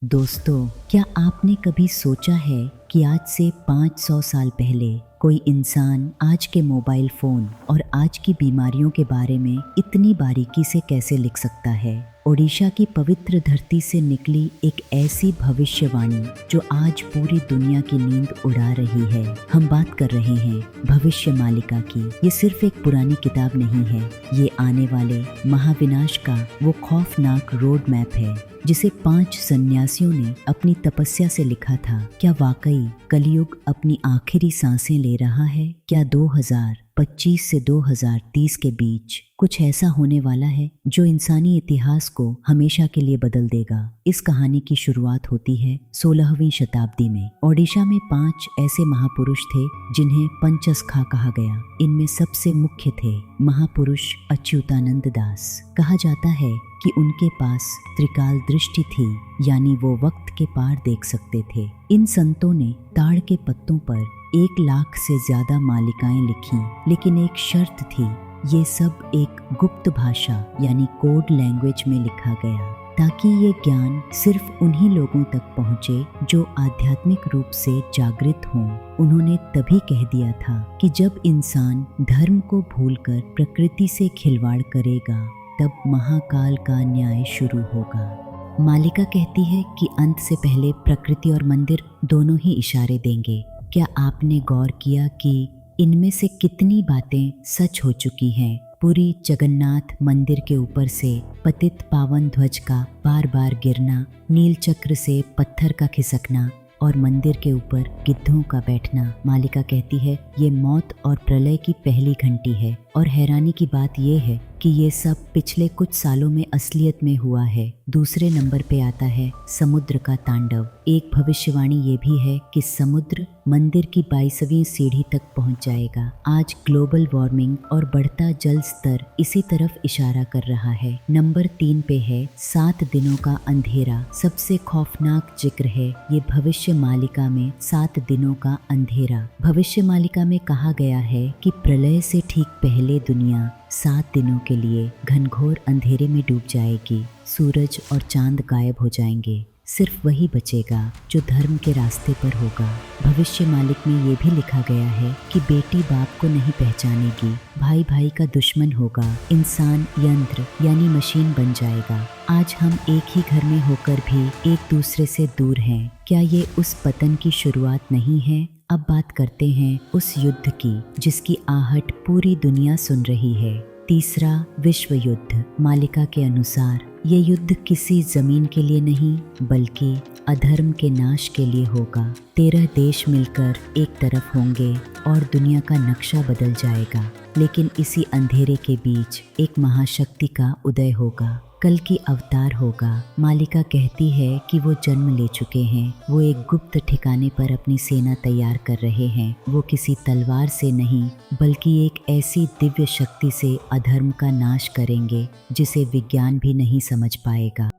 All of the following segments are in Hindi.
दोस्तों, क्या आपने कभी सोचा है कि आज से 500 साल पहले कोई इंसान आज के मोबाइल फ़ोन और आज की बीमारियों के बारे में इतनी बारीकी से कैसे लिख सकता है? ओडिशा की पवित्र धरती से निकली एक ऐसी भविष्यवाणी जो आज पूरी दुनिया की नींद उड़ा रही है। हम बात कर रहे हैं भविष्य मालिका की। ये सिर्फ एक पुरानी किताब नहीं है, ये आने वाले महाविनाश का वो खौफनाक रोड मैप है जिसे 5 सन्यासियों ने अपनी तपस्या से लिखा था। क्या वाकई कलयुग अपनी आखिरी सांसें ले रहा है? क्या 2025 से 2030 के बीच कुछ ऐसा होने वाला है जो इंसानी इतिहास को हमेशा के लिए बदल देगा? इस कहानी की शुरुआत होती है 16वीं शताब्दी में। ओडिशा में 5 ऐसे महापुरुष थे जिन्हें पंचसखा कहा गया। इनमें सबसे मुख्य थे महापुरुष अच्युतानंद दास। कहा जाता है कि उनके पास त्रिकाल दृष्टि थी, यानी वो वक्त के पार देख सकते थे। इन संतों ने ताड़ के पत्तों पर 1 लाख से ज्यादा मालिकाएं लिखी, लेकिन एक शर्त थी, ये सब एक गुप्त भाषा यानी कोड लैंग्वेज में लिखा गया ताकि ये ज्ञान सिर्फ उन्हीं लोगों तक पहुँचे जो आध्यात्मिक रूप से जागृत हों। उन्होंने तभी कह दिया था कि जब इंसान धर्म को भूलकर प्रकृति से खिलवाड़ करेगा तब महाकाल का न्याय शुरू होगा। मालिका कहती है कि अंत से पहले प्रकृति और मंदिर दोनों ही इशारे देंगे। क्या आपने गौर किया कि इनमें से कितनी बातें सच हो चुकी हैं? पुरी जगन्नाथ मंदिर के ऊपर से पतित पावन ध्वज का बार बार गिरना, नील चक्र से पत्थर का खिसकना और मंदिर के ऊपर गिद्धों का बैठना। मालिका कहती है ये मौत और प्रलय की पहली घंटी है। और हैरानी की बात यह है कि ये सब पिछले कुछ सालों में असलियत में हुआ है। दूसरे नंबर पे आता है समुद्र का तांडव। एक भविष्यवाणी ये भी है कि समुद्र मंदिर की 22वीं सीढ़ी तक पहुंच जाएगा। आज ग्लोबल वार्मिंग और बढ़ता जल स्तर इसी तरफ इशारा कर रहा है। नंबर 3 पे है 7 दिनों का अंधेरा। सबसे खौफनाक जिक्र है ये भविष्य मालिका में 7 दिनों का अंधेरा। भविष्य मालिका में कहा गया है कि प्रलय से ठीक पहले दुनिया 7 दिनों के लिए घनघोर अंधेरे में डूब जाएगी। सूरज और चांद गायब हो जाएंगे, सिर्फ वही बचेगा जो धर्म के रास्ते पर होगा। भविष्य मालिक में ये भी लिखा गया है कि बेटी बाप को नहीं पहचानेगी, भाई भाई का दुश्मन होगा, इंसान यंत्र यानी मशीन बन जाएगा। आज हम एक ही घर में होकर भी एक दूसरे से दूर हैं। क्या ये उस पतन की शुरुआत नहीं है? अब बात करते हैं उस युद्ध की जिसकी आहट पूरी दुनिया सुन रही है। तीसरा विश्व युद्ध। मालिका के अनुसार ये युद्ध किसी जमीन के लिए नहीं बल्कि अधर्म के नाश के लिए होगा। 13 देश मिलकर एक तरफ होंगे और दुनिया का नक्शा बदल जाएगा। लेकिन इसी अंधेरे के बीच एक महाशक्ति का उदय होगा, कल की अवतार होगा। मालिका कहती है कि वो जन्म ले चुके हैं। वो एक गुप्त ठिकाने पर अपनी सेना तैयार कर रहे हैं। वो किसी तलवार से नहीं बल्कि एक ऐसी दिव्य शक्ति से अधर्म का नाश करेंगे जिसे विज्ञान भी नहीं समझ पाएगा।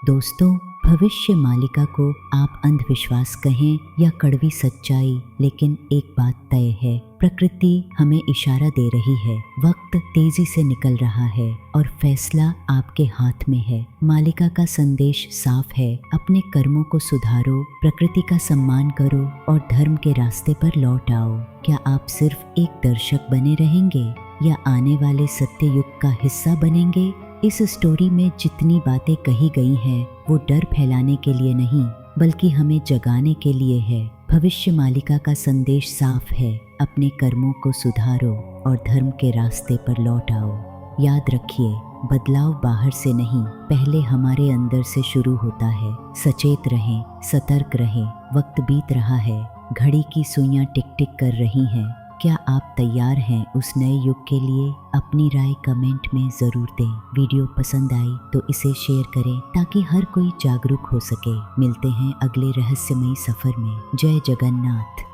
दोस्तों, भविष्य मालिका को आप अंधविश्वास कहें या कड़वी सच्चाई, लेकिन एक बात तय है, प्रकृति हमें इशारा दे रही है। वक्त तेजी से निकल रहा है और फैसला आपके हाथ में है। मालिका का संदेश साफ है, अपने कर्मों को सुधारो, प्रकृति का सम्मान करो और धर्म के रास्ते पर लौट आओ। क्या आप सिर्फ एक दर्शक बने रहेंगे या आने वाले सत्य युग का हिस्सा बनेंगे? इस स्टोरी में जितनी बातें कही गई हैं वो डर फैलाने के लिए नहीं बल्कि हमें जगाने के लिए है। भविष्य मालिका का संदेश साफ है, अपने कर्मों को सुधारो और धर्म के रास्ते पर लौट आओ। याद रखिए, बदलाव बाहर से नहीं, पहले हमारे अंदर से शुरू होता है। सचेत रहें, सतर्क रहें, वक्त बीत रहा है, घड़ी की सुइयां टिक टिक कर रही हैं। क्या आप तैयार हैं उस नए युग के लिए? अपनी राय कमेंट में ज़रूर दें। वीडियो पसंद आई तो इसे शेयर करें ताकि हर कोई जागरूक हो सके। मिलते हैं अगले रहस्यमयी सफ़र में। जय जगन्नाथ।